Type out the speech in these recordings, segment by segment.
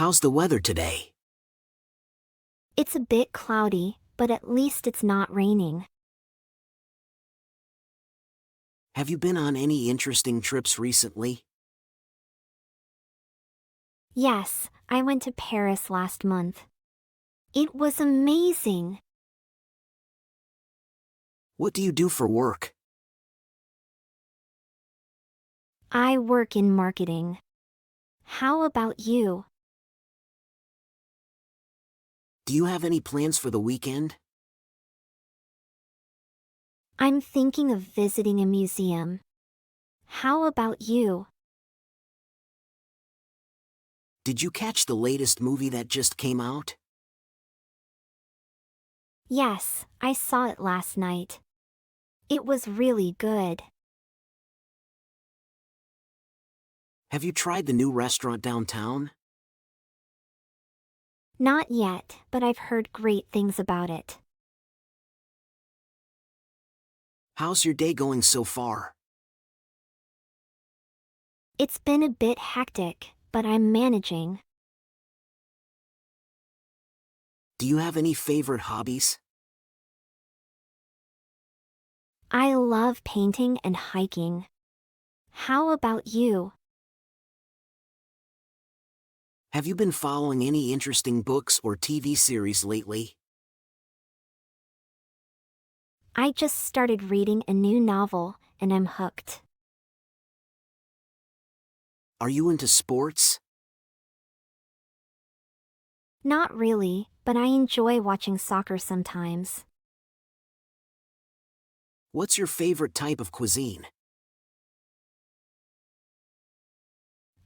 How's the weather today? It's a bit cloudy, but at least it's not raining. Have you been on any interesting trips recently? Yes, I went to Paris last month. It was amazing. What do you do for work? I work in marketing. How about you? Do you have any plans for the weekend? I'm thinking of visiting a museum. How about you? Did you catch the latest movie that just came out? Yes, I saw it last night. It was really good. Have you tried the new restaurant downtown? Not yet, but I've heard great things about it. How's your day going so far? It's been a bit hectic, but I'm managing. Do you have any favorite hobbies? I love painting and hiking. How about you? Have you been following any interesting books or TV series lately? I just started reading a new novel, and I'm hooked. Are you into sports? Not really, but I enjoy watching soccer sometimes. What's your favorite type of cuisine?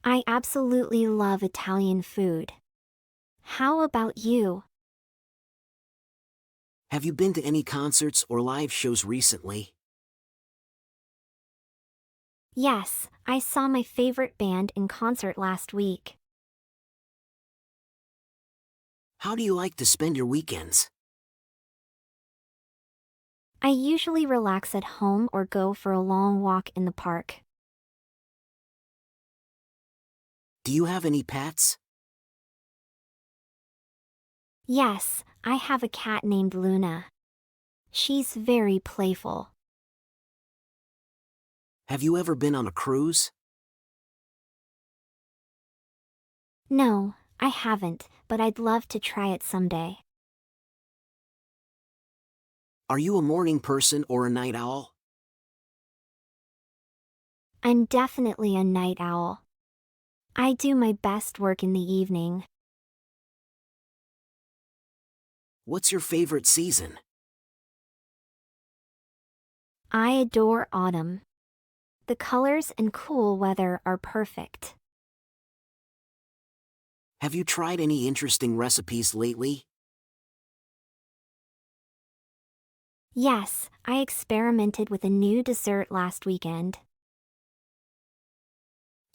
I absolutely love Italian food. How about you? Have you been to any concerts or live shows recently? Yes, I saw my favorite band in concert last week. How do you like to spend your weekends? I usually relax at home or go for a long walk in the park. Do you have any pets? Yes, I have a cat named Luna. She's very playful. Have you ever been on a cruise? No, I haven't, but I'd love to try it someday. Are you a morning person or a night owl? I'm definitely a night owl. I do my best work in the evening. What's your favorite season? I adore autumn. The colors and cool weather are perfect. Have you tried any interesting recipes lately? Yes, I experimented with a new dessert last weekend.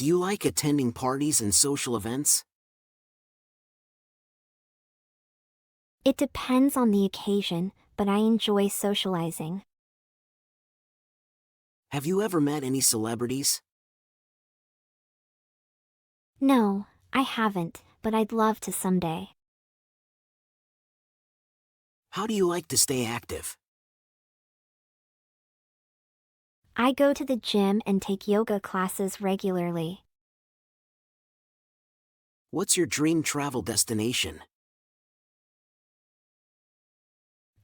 Do you like attending parties and social events? It depends on the occasion, but I enjoy socializing. Have you ever met any celebrities? No, I haven't, but I'd love to someday. How do you like to stay active? I go to the gym and take yoga classes regularly. What's your dream travel destination?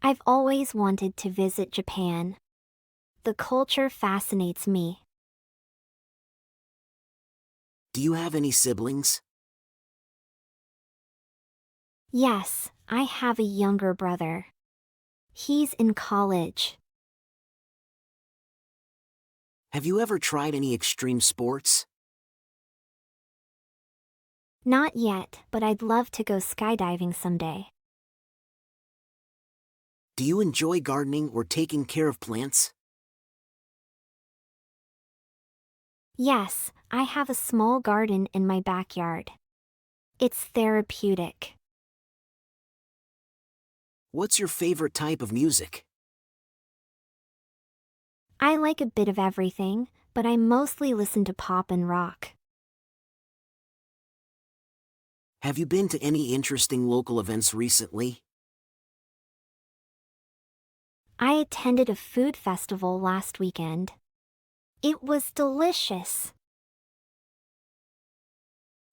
I've always wanted to visit Japan. The culture fascinates me. Do you have any siblings? Yes, I have a younger brother. He's in college. Have you ever tried any extreme sports? Not yet, but I'd love to go skydiving someday. Do you enjoy gardening or taking care of plants? Yes, I have a small garden in my backyard. It's therapeutic. What's your favorite type of music? I like a bit of everything, but I mostly listen to pop and rock. Have you been to any interesting local events recently? I attended a food festival last weekend. It was delicious.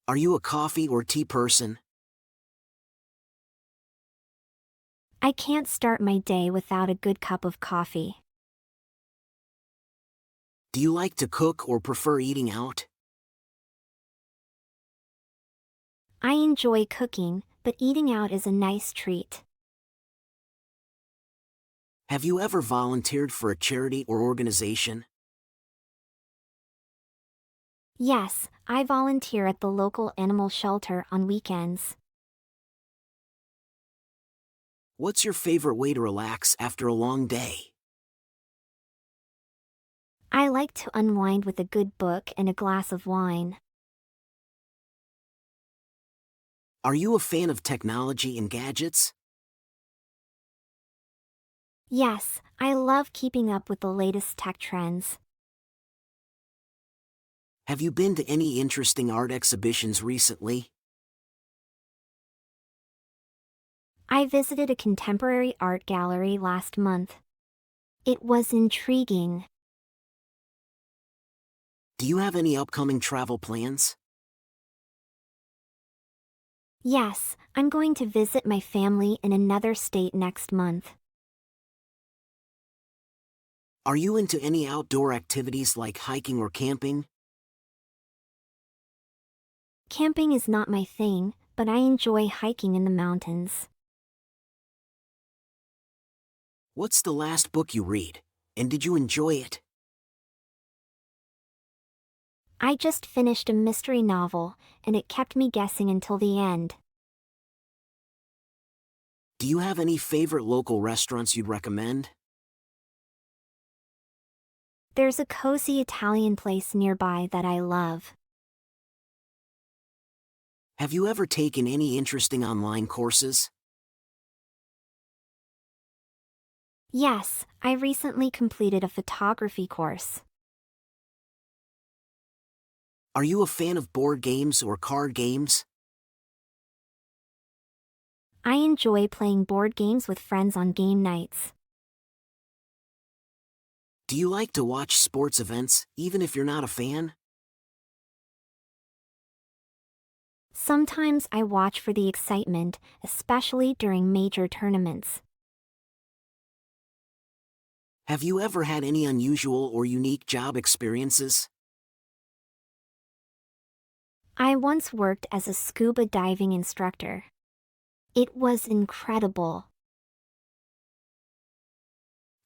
Are you a coffee or tea person? I can't start my day without a good cup of coffee. Do you like to cook or prefer eating out? I enjoy cooking, but eating out is a nice treat. Have you ever volunteered for a charity or organization? Yes, I volunteer at the local animal shelter on weekends. What's your favorite way to relax after a long day? I like to unwind with a good book and a glass of wine. Are you a fan of technology and gadgets? Yes, I love keeping up with the latest tech trends. Have you been to any interesting art exhibitions recently? I visited a contemporary art gallery last month. It was intriguing. Do you have any upcoming travel plans? Yes, I'm going to visit my family in another state next month. Are you into any outdoor activities like hiking or camping? Camping is not my thing, but I enjoy hiking in the mountains. What's the last book you read, and did you enjoy it? I just finished a mystery novel, and it kept me guessing until the end. Do you have any favorite local restaurants you'd recommend? There's a cozy Italian place nearby that I love. Have you ever taken any interesting online courses? Yes, I recently completed a photography course. Are you a fan of board games or card games? I enjoy playing board games with friends on game nights. Do you like to watch sports events, even if you're not a fan? Sometimes I watch for the excitement, especially during major tournaments. Have you ever had any unusual or unique job experiences? I once worked as a scuba diving instructor. It was incredible.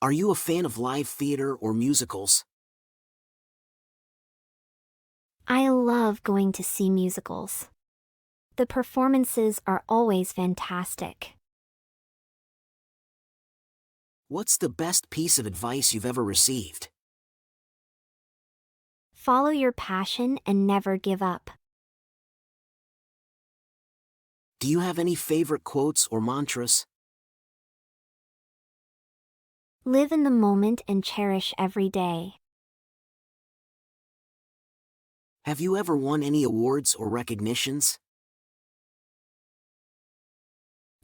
Are you a fan of live theater or musicals? I love going to see musicals. The performances are always fantastic. What's the best piece of advice you've ever received? Follow your passion and never give up. Do you have any favorite quotes or mantras? Live in the moment and cherish every day. Have you ever won any awards or recognitions?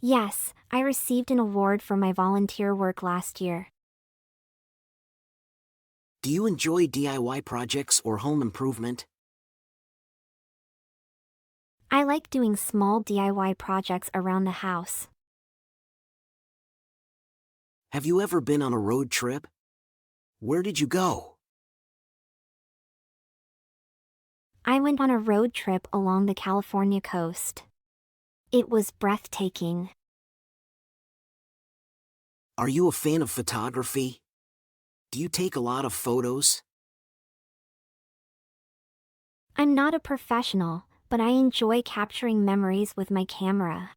Yes, I received an award for my volunteer work last year. Do you enjoy DIY projects or home improvement? I like doing small DIY projects around the house. Have you ever been on a road trip? Where did you go? I went on a road trip along the California coast. It was breathtaking. Are you a fan of photography? Do you take a lot of photos? I'm not a professional, but I enjoy capturing memories with my camera.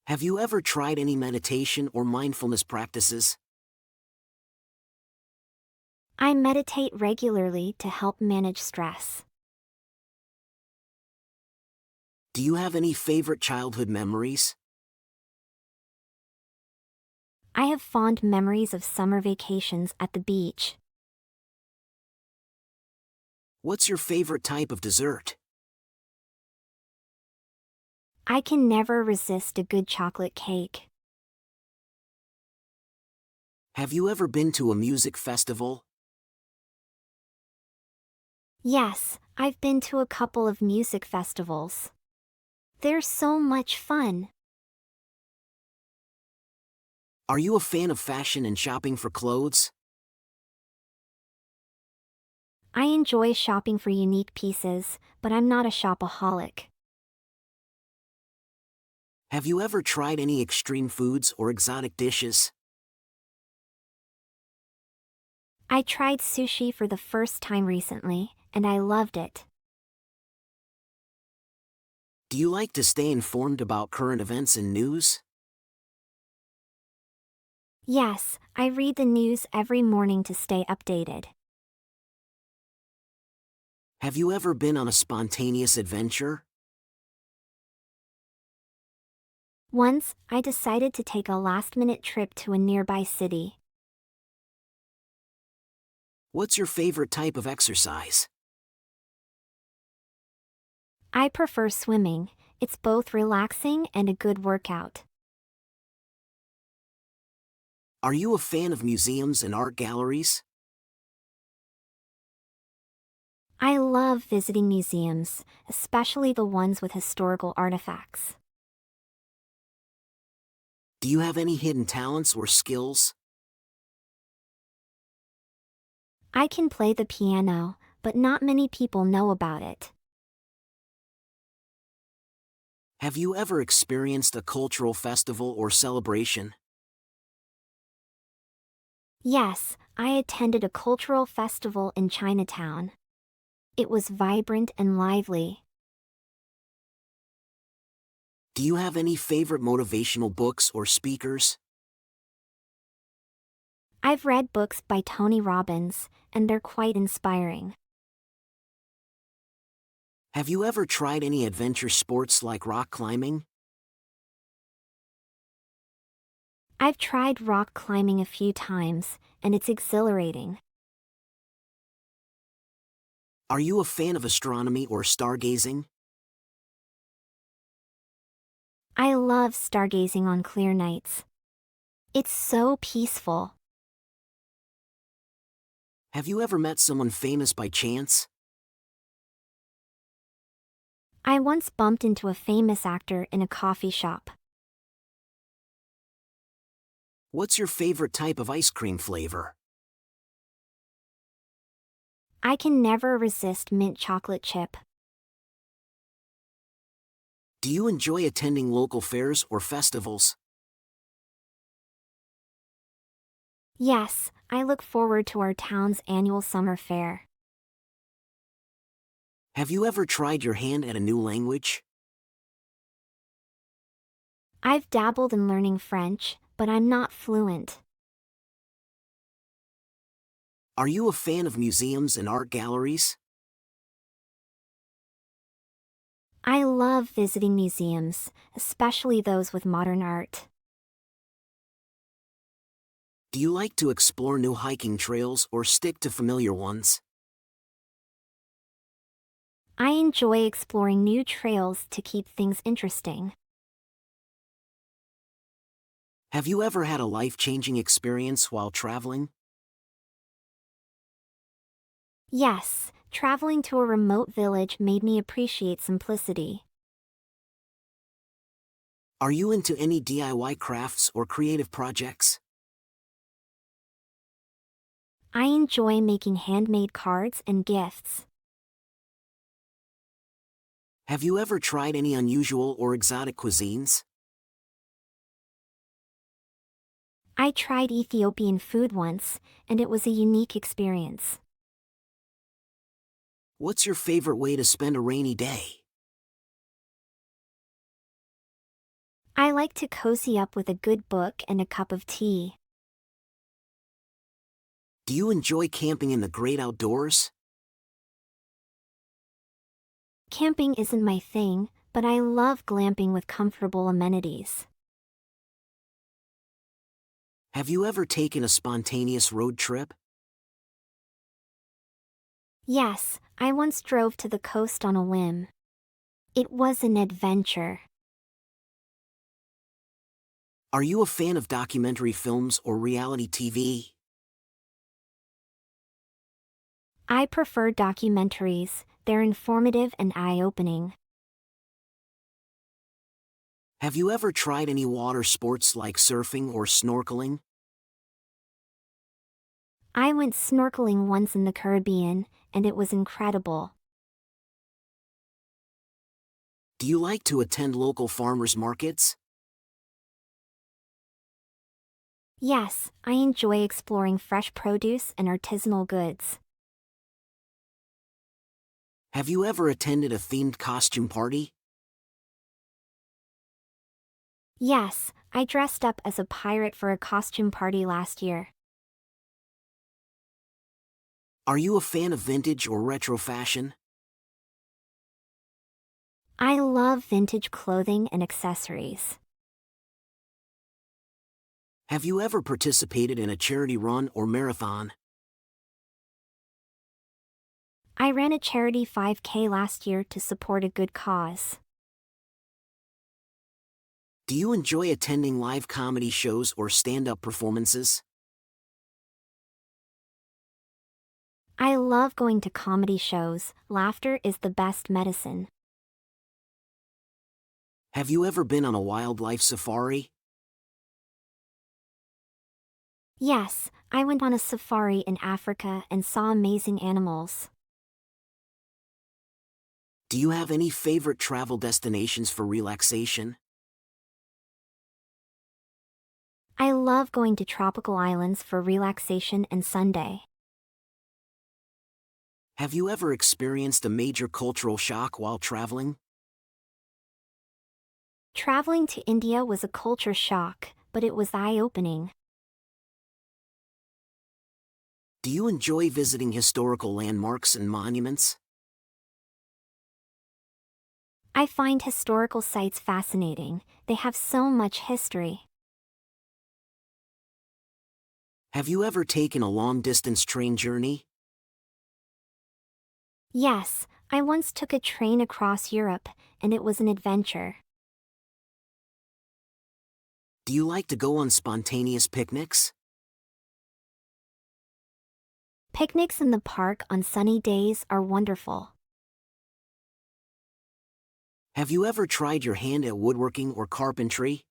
Have you ever tried any meditation or mindfulness practices? I meditate regularly to help manage stress. Do you have any favorite childhood memories? I have fond memories of summer vacations at the beach. What's your favorite type of dessert? I can never resist a good chocolate cake. Have you ever been to a music festival? Yes, I've been to a couple of music festivals. They're so much fun. Are you a fan of fashion and shopping for clothes? I enjoy shopping for unique pieces, but I'm not a shopaholic. Have you ever tried any extreme foods or exotic dishes? I tried sushi for the first time recently, and I loved it. Do you like to stay informed about current events and news? Yes, I read the news every morning to stay updated. Have you ever been on a spontaneous adventure? Once, I decided to take a last-minute trip to a nearby city. What's your favorite type of exercise? I prefer swimming. It's both relaxing and a good workout. Are you a fan of museums and art galleries? I love visiting museums, especially the ones with historical artifacts. Do you have any hidden talents or skills? I can play the piano, but not many people know about it. Have you ever experienced a cultural festival or celebration? Yes, I attended a cultural festival in Chinatown. It was vibrant and lively. Do you have any favorite motivational books or speakers? I've read books by Tony Robbins, and they're quite inspiring. Have you ever tried any adventure sports like rock climbing? I've tried rock climbing a few times, and it's exhilarating. Are you a fan of astronomy or stargazing? I love stargazing on clear nights. It's so peaceful. Have you ever met someone famous by chance? I once bumped into a famous actor in a coffee shop. What's your favorite type of ice cream flavor? I can never resist mint chocolate chip. Do you enjoy attending local fairs or festivals? Yes, I look forward to our town's annual summer fair. Have you ever tried your hand at a new language? I've dabbled in learning French, but I'm not fluent. Are you a fan of museums and art galleries? I love visiting museums, especially those with modern art. Do you like to explore new hiking trails or stick to familiar ones? I enjoy exploring new trails to keep things interesting. Have you ever had a life-changing experience while traveling? Yes, traveling to a remote village made me appreciate simplicity. Are you into any DIY crafts or creative projects? I enjoy making handmade cards and gifts. Have you ever tried any unusual or exotic cuisines? I tried Ethiopian food once, and it was a unique experience. What's your favorite way to spend a rainy day? I like to cozy up with a good book and a cup of tea. Do you enjoy camping in the great outdoors? Camping isn't my thing, but I love glamping with comfortable amenities. Have you ever taken a spontaneous road trip? Yes, I once drove to the coast on a whim. It was an adventure. Are you a fan of documentary films or reality TV? I prefer documentaries, they're informative and eye-opening. Have you ever tried any water sports like surfing or snorkeling? I went snorkeling once in the Caribbean, and it was incredible. Do you like to attend local farmers markets? Yes, I enjoy exploring fresh produce and artisanal goods. Have you ever attended a themed costume party? Yes, I dressed up as a pirate for a costume party last year. Are you a fan of vintage or retro fashion? I love vintage clothing and accessories. Have you ever participated in a charity run or marathon? I ran a charity 5K last year to support a good cause. Do you enjoy attending live comedy shows or stand-up performances? I love going to comedy shows, laughter is the best medicine. Have you ever been on a wildlife safari? Yes, I went on a safari in Africa and saw amazing animals. Do you have any favorite travel destinations for relaxation? I love going to tropical islands for relaxation and Sunday. Have you ever experienced a major cultural shock while traveling? Traveling to India was a culture shock, but it was eye-opening. Do you enjoy visiting historical landmarks and monuments? I find historical sites fascinating, they have so much history. Have you ever taken a long-distance train journey? Yes, I once took a train across Europe, and it was an adventure. Do you like to go on spontaneous picnics? Picnics in the park on sunny days are wonderful. Have you ever tried your hand at woodworking or carpentry?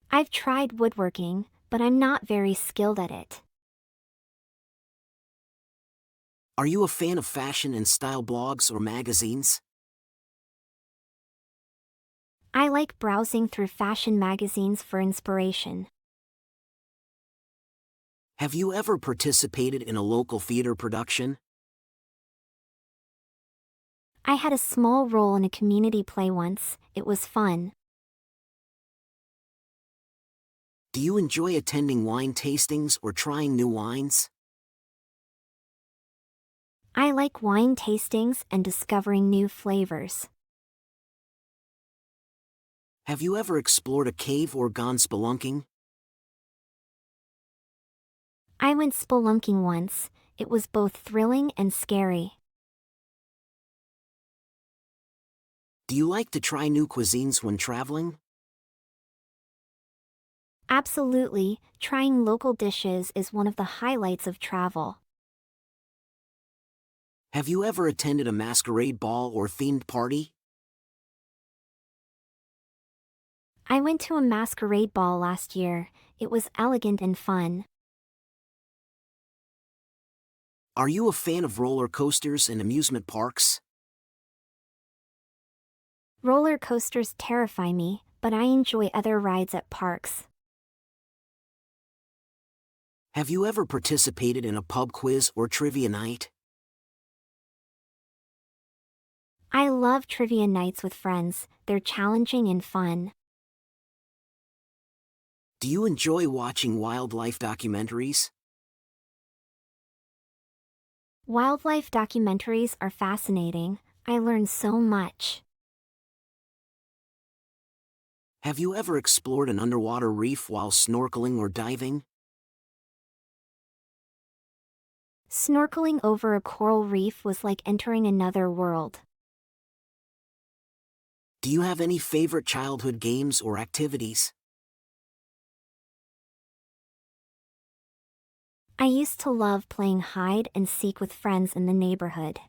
I've tried woodworking, but I'm not very skilled at it. Are you a fan of fashion and style blogs or magazines? I like browsing through fashion magazines for inspiration. Have you ever participated in a local theater production? I had a small role in a community play once, it was fun. Do you enjoy attending wine tastings or trying new wines? I like wine tastings and discovering new flavors. Have you ever explored a cave or gone spelunking? I went spelunking once, it was both thrilling and scary. Do you like to try new cuisines when traveling? Absolutely, trying local dishes is one of the highlights of travel. Have you ever attended a masquerade ball or themed party? I went to a masquerade ball last year, it was elegant and fun. Are you a fan of roller coasters and amusement parks? Roller coasters terrify me, but I enjoy other rides at parks. Have you ever participated in a pub quiz or trivia night? I love trivia nights with friends, they're challenging and fun. Do you enjoy watching wildlife documentaries? Wildlife documentaries are fascinating, I learn so much. Have you ever explored an underwater reef while snorkeling or diving? Snorkeling over a coral reef was like entering another world. Do you have any favorite childhood games or activities? I used to love playing hide and seek with friends in the neighborhood.